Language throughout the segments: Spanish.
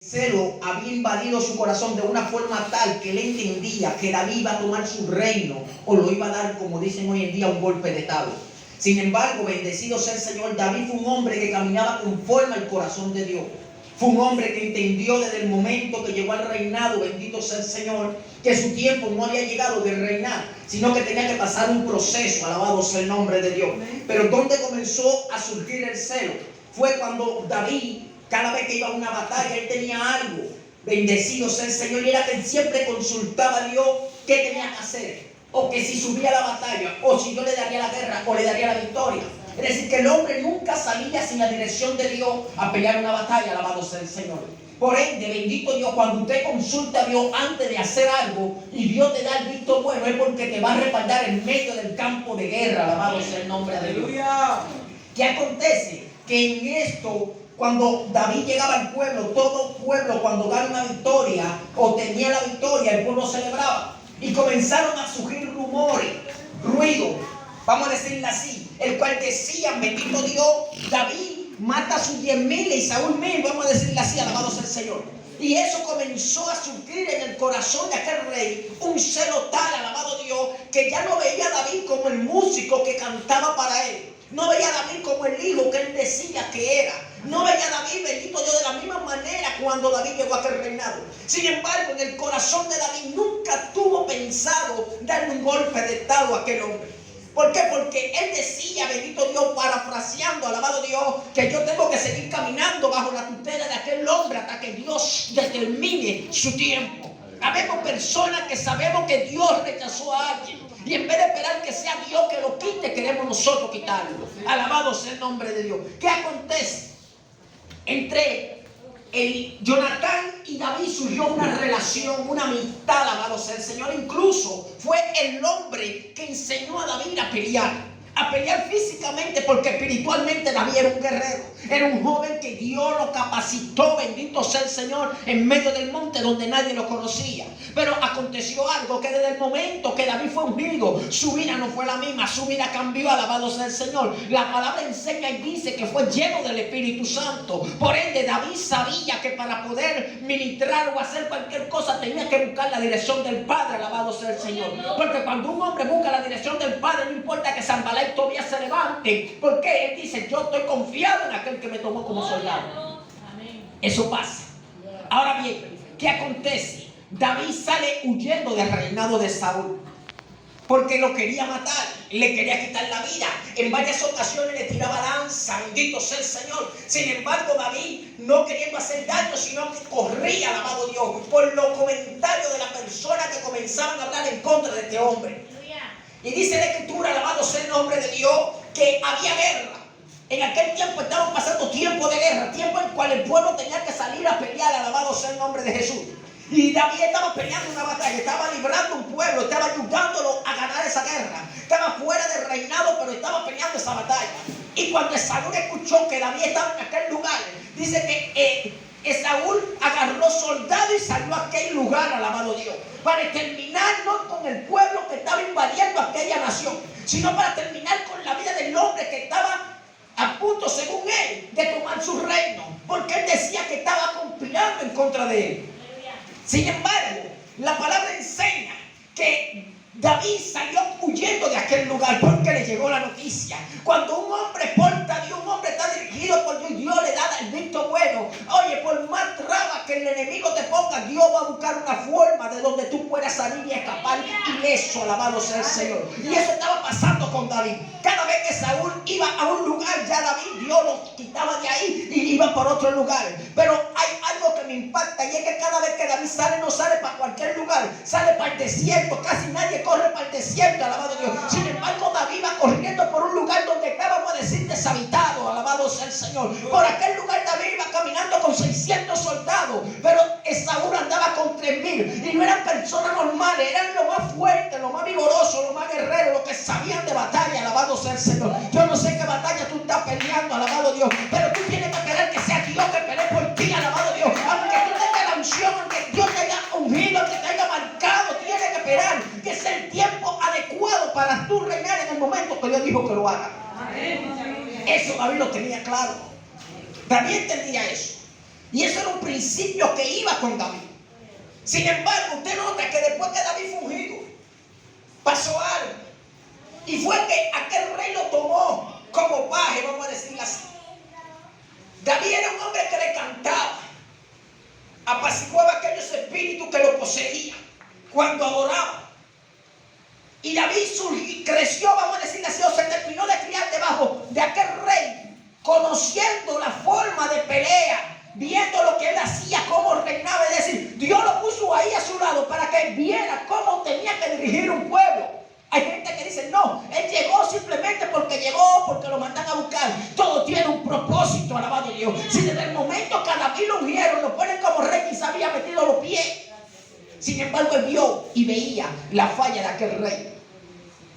celo había invadido su corazón de una forma tal que él entendía que David iba a tomar su reino o lo iba a dar, como dicen hoy en día, un golpe de tabla. Sin embargo, bendecido sea el Señor, David fue un hombre que caminaba conforme al corazón de Dios. Fue un hombre que entendió desde el momento que llegó al reinado, bendito sea el Señor, que su tiempo no había llegado de reinar, sino que tenía que pasar un proceso, alabado sea el nombre de Dios. Pero ¿dónde comenzó a surgir el celo? Fue cuando David, cada vez que iba a una batalla, él tenía algo. Bendecido sea el Señor, y era que él siempre consultaba a Dios qué tenía que hacer, o que si subía a la batalla, o si yo le daría la guerra, o le daría la victoria. Es decir, que el hombre nunca salía sin la dirección de Dios a pelear una batalla, alabado sea el Señor. Por ende, bendito Dios, cuando usted consulta a Dios antes de hacer algo y Dios te da el visto bueno, es porque te va a respaldar en medio del campo de guerra, alabado sea el nombre de Dios. ¿Qué acontece? Que en esto, cuando David llegaba al pueblo, todo pueblo cuando daba una victoria o tenía la victoria, el pueblo celebraba. Y comenzaron a surgir rumores, ruido, vamos a decirlo así, el cual decían, bendito Dios, David mata a sus 10,000 y Saúl 1,000, vamos a decirlo así, alabado sea el Señor. Y eso comenzó a surgir en el corazón de aquel rey un celo tal, alabado Dios, que ya no veía a David como el músico que cantaba para él. No veía a David como el hijo que él decía que era. No veía a David, bendito Dios, de la misma manera cuando David llegó a aquel reinado. Sin embargo, en el corazón de David nunca tuvo pensado darle un golpe de estado a aquel hombre. ¿Por qué? Porque él decía, bendito Dios, parafraseando, alabado Dios, que yo tengo que seguir caminando bajo la tutela de aquel hombre hasta que Dios determine su tiempo. Habemos personas que sabemos que Dios rechazó a alguien. Y en vez de esperar que sea Dios que lo quite, queremos nosotros quitarlo. Alabado sea el nombre de Dios. ¿Qué acontece? Entre Jonatán y David surgió una relación, una amistad, alabado sea el Señor. Incluso fue el hombre que enseñó a David a pelear físicamente, porque espiritualmente David era un guerrero, era un joven que Dios lo capacitó, bendito sea el Señor, en medio del monte donde nadie lo conocía. Pero aconteció algo, que desde el momento que David fue ungido, su vida no fue la misma, su vida cambió, alabado sea el Señor. La palabra enseña y dice que fue lleno del Espíritu Santo. Por ende, David sabía que para poder ministrar o hacer cualquier cosa tenía que buscar la dirección del Padre, alabado sea el Señor. Porque cuando un hombre busca la dirección del Padre, no importa que Sanballat todavía se levante, porque él dice, yo estoy confiado en aquel que me tomó como soldado. Eso pasa. Ahora bien, ¿qué acontece? David sale huyendo del reinado de Saúl, porque lo quería matar, le quería quitar la vida. En varias ocasiones le tiraba lanza, bendito sea el Señor. Sin embargo, David, no queriendo hacer daño, sino que corría, alabado Dios, por los comentarios de las personas que comenzaban a hablar en contra de este hombre. Y dice la Escritura, alabado sea el nombre de Dios, que había guerra. En aquel tiempo estaban pasando tiempo de guerra, tiempo en el cual el pueblo tenía que salir a pelear, alabado sea el nombre de Jesús. Y David estaba peleando una batalla, estaba librando un pueblo, estaba ayudándolo a ganar esa guerra. Estaba fuera del reinado, pero estaba peleando esa batalla. Y cuando Saúl escuchó que David estaba en aquel lugar, dice que Saúl agarró soldados y salió a aquel lugar, alabado Dios, para terminar no con el pueblo que estaba invadiendo aquella nación, sino para terminar con la vida del hombre que estaba a punto, según él, de tomar su reino, porque él decía que estaba conspirando en contra de él. Sin embargo, la palabra enseña que David salió huyendo de aquel lugar porque le llegó la noticia. Cuando un hombre porta a Dios, un hombre está dirigido por Dios, Dios le da el visto bueno. Oye, por más trabas que el enemigo te ponga, Dios va a buscar una forma de donde tú puedas salir y escapar ileso, alabado sea el Señor. Y eso estaba pasando con David. Cada vez que Saúl iba a un lugar, ya David, Dios lo quitaba de ahí y iba por otro lugar. Pero hay algo que me impacta, y es que cada vez que David sale, no sale para cualquier lugar, sale para el desierto. Casi nadie corre para el desierto, alabado Dios. Sin embargo, David va corriendo por un lugar donde estaba, vamos a decir, deshabitado, alabado sea el Señor. Por aquel lugar David iba caminando con 600 soldados, pero Saúl andaba con 3,000, y no eran personas normales, eran lo más fuerte, lo más vigoroso, lo más guerrero, los que sabían de batalla, alabado sea el Señor. Yo no sé qué batalla tú estás peleando, alabado Dios, pero tú tienes que esperar que sea Dios que pelee por ti, alabado Dios. Aunque tú tengas la unción, aunque Dios te haya ungido, que te haya marcado, tienes que esperar que sea el tiempo adecuado para tú reinar en el momento que Dios dijo que lo haga. Eso David lo tenía claro. David entendía eso. Y eso era un principio que iba con David. Sin embargo, usted nota que después que David fue ungido, pasó algo. Y fue que aquel rey lo tomó como paje, vamos a decirlo así. David era un hombre que le cantaba, apaciguaba aquellos espíritus que lo poseían cuando adoraba. Y David creció, vamos a decir así, o se terminó de criar debajo de aquel rey, conociendo la forma de pelea, viendo lo que él hacía, cómo reinaba. Es decir, Dios lo puso ahí a su lado para que él viera cómo tenía que dirigir un pueblo. Hay gente que dice, no, él llegó simplemente porque llegó, porque lo mandan a buscar. Todo tiene un propósito, alabado Dios. Si desde el momento que a David lo ungieron, lo ponen como rey, quizá había metido los pies. Sin embargo, él vio y veía la falla de aquel rey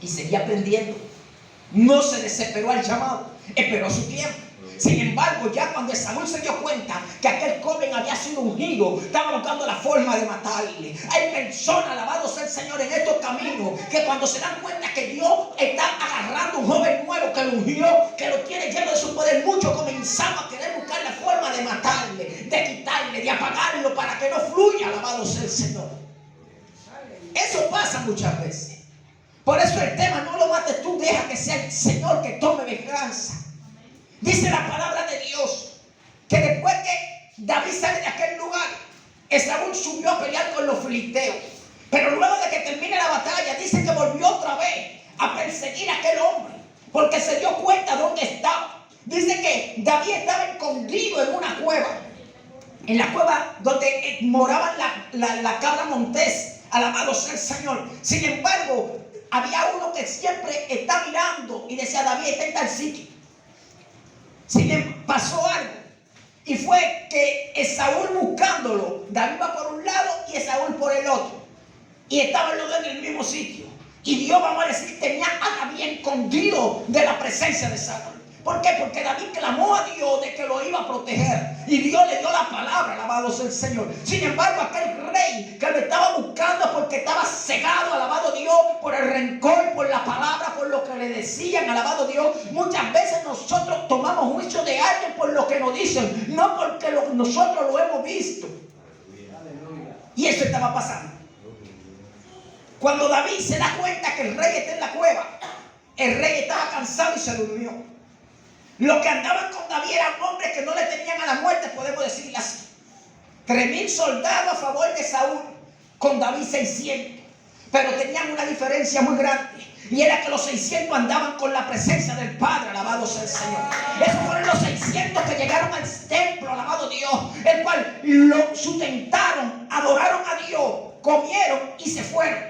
y seguía aprendiendo. No se desesperó al llamado, esperó su tiempo. Sin embargo, ya cuando Saúl se dio cuenta que aquel joven había sido ungido, estaba buscando la forma de matarle. Hay personas, alabado sea el Señor, en estos caminos, que cuando se dan cuenta que Dios está agarrando un joven nuevo que lo ungió, que lo tiene lleno de su poder, muchos comenzamos a querer buscar la forma de matarle, de quitarle, de apagarlo para que no fluya, alabado sea el Señor. Eso pasa muchas veces. Por eso el tema, no lo mates tú, deja que sea el Señor que tome venganza. Dice la palabra de Dios que después que David sale de aquel lugar, Esaú subió a pelear con los filisteos. Pero luego de que termine la batalla, dice que volvió otra vez a perseguir a aquel hombre, porque se dio cuenta dónde estaba. Dice que David estaba escondido en una cueva, en la cueva donde moraban la cabra montés, alabado sea el Señor. Sin embargo, había uno que siempre está mirando y decía, David está en tal sitio. Pasó algo, y fue que Esaú buscándolo, David va por un lado y Esaú por el otro, y estaban los dos en el mismo sitio. Y Dios, vamos a decir, tenía a David escondido de la presencia de Saúl. ¿Por qué? Porque David clamó a Dios de que lo iba a proteger, y Dios le dio la palabra, alabado sea el Señor. Sin embargo, aquel rey que lo estaba buscando porque estaba cegado, alabado Dios, por el rencor, por la palabra, por lo que le decían, alabado Dios. Muchas veces nosotros tomamos juicio de alguien por lo que nos dicen, no porque nosotros lo hemos visto. Y eso estaba pasando. Cuando David se da cuenta que el rey está en la cueva, el rey estaba cansado y se durmió. Los que andaban con David eran hombres que no le tenían a la muerte, podemos decirle así. 3,000 soldados a favor de Saúl, con David 600. Pero tenían una diferencia muy grande, y era que los 600 andaban con la presencia del Padre, alabado sea el Señor. Esos fueron los 600 que llegaron al templo, alabado Dios, el cual lo sustentaron, adoraron a Dios, comieron y se fueron.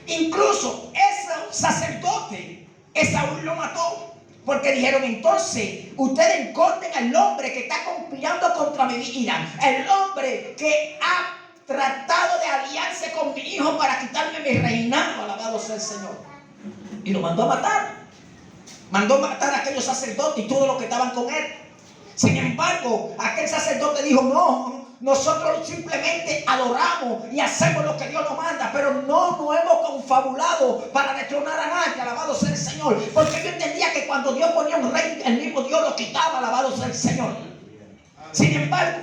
Incluso ese sacerdote, Esaú lo mató. Porque dijeron, entonces, ustedes encontren al hombre que está conspirando contra mi vida, el hombre que ha tratado de aliarse con mi hijo para quitarme mi reinado, alabado sea el Señor. Y lo mandó a matar. Mandó a matar a aquellos sacerdotes y todos los que estaban con él. Sin embargo, aquel sacerdote dijo, no, nosotros simplemente adoramos y hacemos lo que Dios nos manda, pero no nos hemos confabulado para destronar a nadie, alabado sea el Señor. Porque yo entendía que cuando Dios ponía un rey, el mismo Dios lo quitaba, alabado sea el Señor. Sin embargo,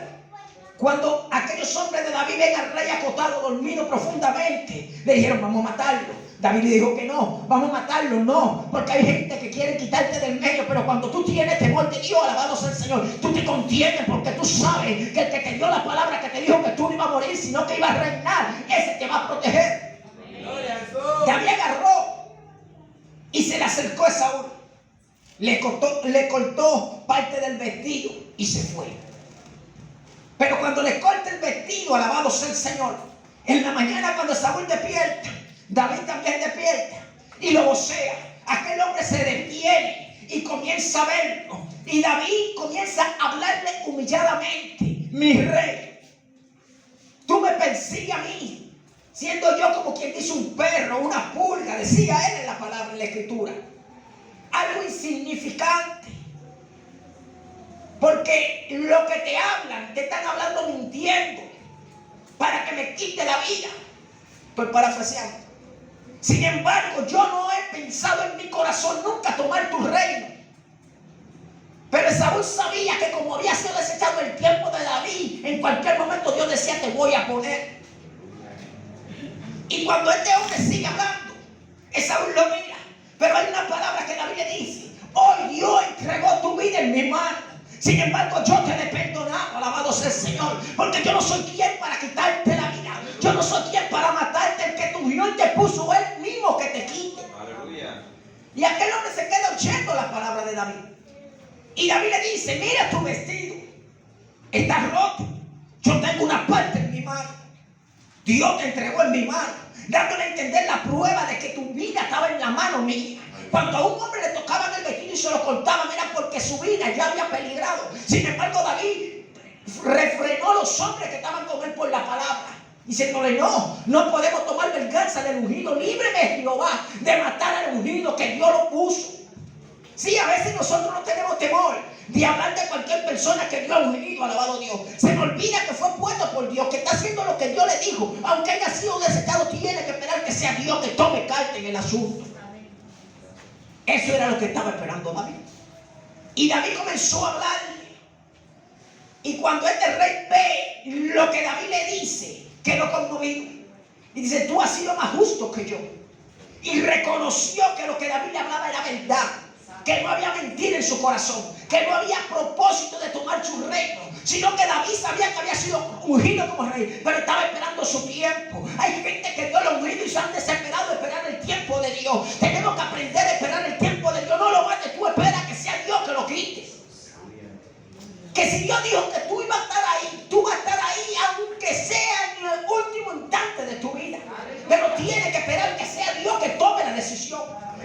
cuando aquellos hombres de David ven al rey acostado, dormido profundamente, le dijeron, vamos a matarlo. David le dijo que no, vamos a matarlo, no, porque hay gente que quiere quitarte del medio, pero cuando tú tienes temor de Dios, alabado sea el Señor, tú te contienes porque tú sabes que el que te dio la palabra, que te dijo que tú no ibas a morir, sino que ibas a reinar, ese te va a proteger. David agarró y se le acercó a Saúl, le cortó parte del vestido y se fue. Pero cuando le corta el vestido, alabado sea el Señor, en la mañana cuando Saúl despierta, David también despierta y lo vocea. Aquel hombre se detiene y comienza a verlo. Y David comienza a hablarle humilladamente. Mi rey, tú me persigues a mí, siendo yo como quien dice un perro, una pulga, decía él en la palabra, en la escritura. Algo insignificante. Porque lo que te hablan, te están hablando mintiendo para que me quite la vida. Estoy parafraseando. Sin embargo, yo no he pensado en mi corazón nunca tomar tu reino. Pero Saúl sabía que como había sido desechado el tiempo de David, en cualquier momento Dios decía: te voy a poner. Y cuando este hombre sigue hablando, Saúl lo mira. Pero hay una palabra que David le dice: hoy Dios entregó tu vida en mi mano. Sin embargo, yo te he perdonado, alabado sea el Señor, porque yo no soy quien para quitarte la vida. Yo no soy quien para matarte. El que tu Dios te puso él mismo que te quite. Aleluya. Y aquel hombre se queda oyendo la palabra de David. Y David le dice: mira tu vestido, está roto. Yo tengo una parte en mi mano. Dios te entregó en mi mano, dándole a entender la prueba de que tu vida estaba en la mano mía. Cuando a un hombre le tocaban el vestido y se lo cortaban, era porque su vida ya había peligrado. Sin embargo, David refrenó a los hombres que estaban con él por la palabra, diciéndole: no podemos tomar venganza del ungido. Líbreme, Jehová, de matar al ungido que Dios lo puso. Sí, a veces nosotros no tenemos temor de hablar de cualquier persona que Dios ha ungido, alabado Dios. Se me olvida que fue puesto por Dios, que está haciendo lo que Dios le dijo. Aunque haya sido desechado, tiene que esperar que sea Dios que tome carta en el asunto. Eso era lo que estaba esperando David. Y David comenzó a hablarle. Y cuando este rey ve lo que David le dice, quedó conmovido. Y dice: tú has sido más justo que yo. Y reconoció que lo que David le hablaba era verdad, que no había mentira en su corazón, que no había propósito de tomar su reino, sino que David sabía que había sido ungido como rey, pero estaba esperando su tiempo. Hay gente que Dios lo ha ungido y se han desesperado de esperar el tiempo de Dios. Tenemos que aprender a esperar el tiempo de Dios. No lo mates, tú esperas que sea Dios que lo quites. Que si Dios dijo que tú ibas a estar ahí, tú vas a estar ahí, aunque sea en el último instante de tu vida. Pero tienes que esperar que sea Dios que tome la decisión.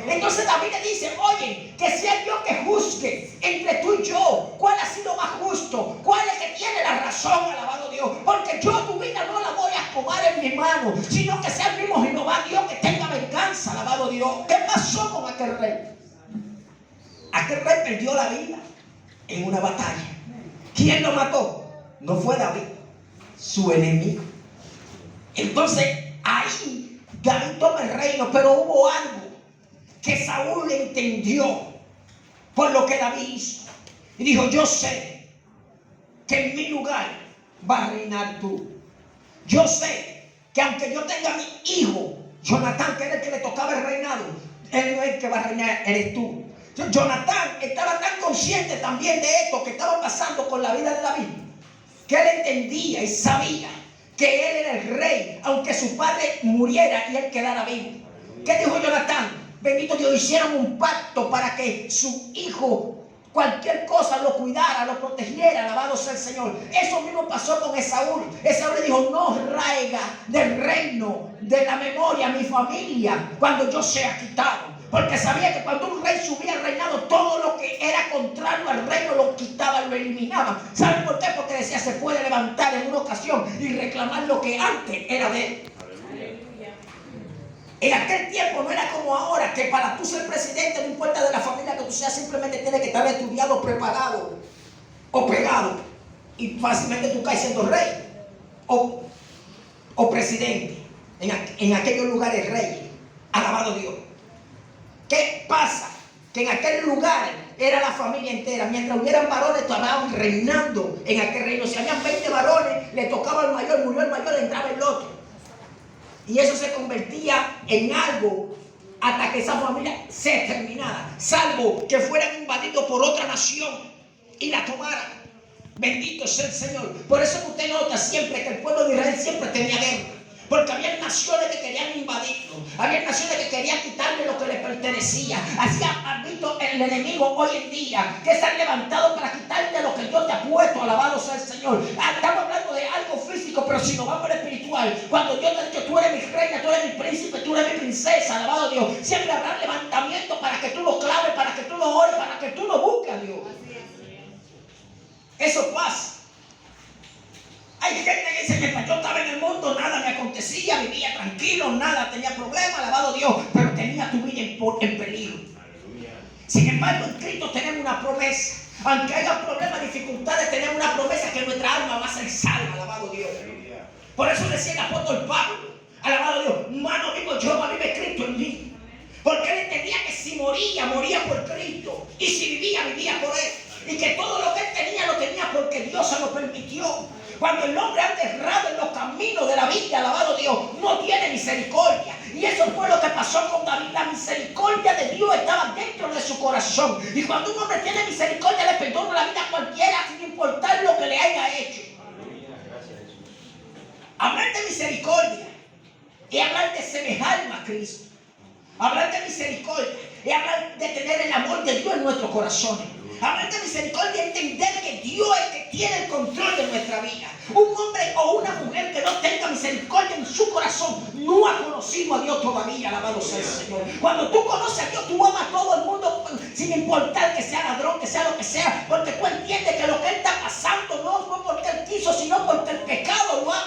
Entonces David le dice: oye, que sea Dios que juzgue entre tú y yo. ¿Cuál ha sido más justo? ¿Cuál es el que tiene la razón? Alabado Dios. Porque yo tu vida no la voy a tomar en mi mano, sino que sea el mismo Jehová Dios que tenga venganza. Alabado Dios. ¿Qué pasó con aquel rey? Aquel rey perdió la vida en una batalla. ¿Quién lo mató? No fue David, su enemigo. Entonces ahí David toma el reino, pero hubo algo que Saúl entendió por lo que David hizo. Y dijo: yo sé que en mi lugar va a reinar tú. Yo sé que aunque yo tenga a mi hijo Jonatán, que era el que le tocaba el reinado, él no es el que va a reinar, eres tú. Jonatán estaba tan consciente también de esto que estaba pasando con la vida de David, que él entendía y sabía que él era el rey, aunque su padre muriera y él quedara vivo. ¿Qué dijo Jonatán? Bendito Dios, hicieron un pacto para que su hijo, cualquier cosa, lo cuidara, lo protegiera. Alabado sea el Señor. Eso mismo pasó con Esaú. Esaú le dijo: no raiga del reino, de la memoria, mi familia, cuando yo sea quitado. Porque sabía que cuando un rey subía al reinado, todo lo que era contrario al reino lo quitaba, lo eliminaba. ¿Saben por qué? Porque decía: se puede levantar en una ocasión y reclamar lo que antes era de él. En aquel tiempo no era como ahora, que para tú ser presidente, no importa de la familia que tú seas, simplemente tienes que estar estudiado, preparado o pegado, y fácilmente tú caes siendo rey o presidente. En aquellos lugares reyes. Alabado Dios. ¿Qué pasa? Que en aquel lugar era la familia entera. Mientras hubieran varones, estaban reinando en aquel reino. Si habían 20 varones, le tocaba al mayor, murió el mayor, entraba el otro. Y eso se convertía en algo hasta que esa familia se terminara, salvo que fueran invadidos por otra nación y la tomaran. Bendito sea el Señor. Por eso que usted nota siempre que el pueblo de Israel siempre tenía guerra, porque había naciones que querían invadirlo, había naciones que querían quitarle lo que le pertenecía. Así ha visto el enemigo hoy en día, que se han levantado para quitarte lo que Dios te ha puesto. Alabado sea el Señor. Estamos hablando de algo físico, pero si nos vamos al espiritual, cuando Dios te dice: tú eres mi reina, tú eres mi príncipe, tú eres mi princesa, alabado Dios, siempre habrá levantamiento para que tú lo claves, para que tú lo ores, para que tú lo busques a Dios. Eso pasa. Hay gente que dice: mientras yo estaba en el mundo nada me acontecía, vivía tranquilo, nada tenía problema, alabado Dios, pero tenía tu vida en peligro. Sin embargo, en Cristo tenemos una promesa. Aunque haya problemas, dificultades, tenemos una promesa, que nuestra alma va a ser salva, alabado Dios. Por eso decía el apóstol Pablo, alabado Dios: mano vivo yo, vive Cristo en mí. Porque él entendía que si moría, moría por Cristo, y si vivía, vivía por él. y que todo lo que él tenía lo tenía porque Dios se lo permitió. Cuando el hombre anda errado en los caminos de la vida, alabado Dios, no tiene misericordia. Y eso fue lo que pasó con David. La misericordia de Dios estaba dentro de su corazón. Y cuando un hombre tiene misericordia, le perdona la vida a cualquiera sin importar lo que le haya hecho. Hablar de misericordia es hablar de semejarnos a Cristo. Hablar de misericordia es hablar de tener el amor de Dios en nuestros corazones. Hablar de misericordia es entender que Dios es el que tiene el control de nuestra vida. Un hombre o una mujer que no tenga misericordia en su corazón no ha conocido a Dios todavía, alabado sea el Señor. Cuando tú conoces a Dios, tú amas a todo el mundo sin importar que sea ladrón, que sea lo que sea, porque tú entiendes que lo que él está pasando no fue porque él quiso, sino porque el pecado lo ha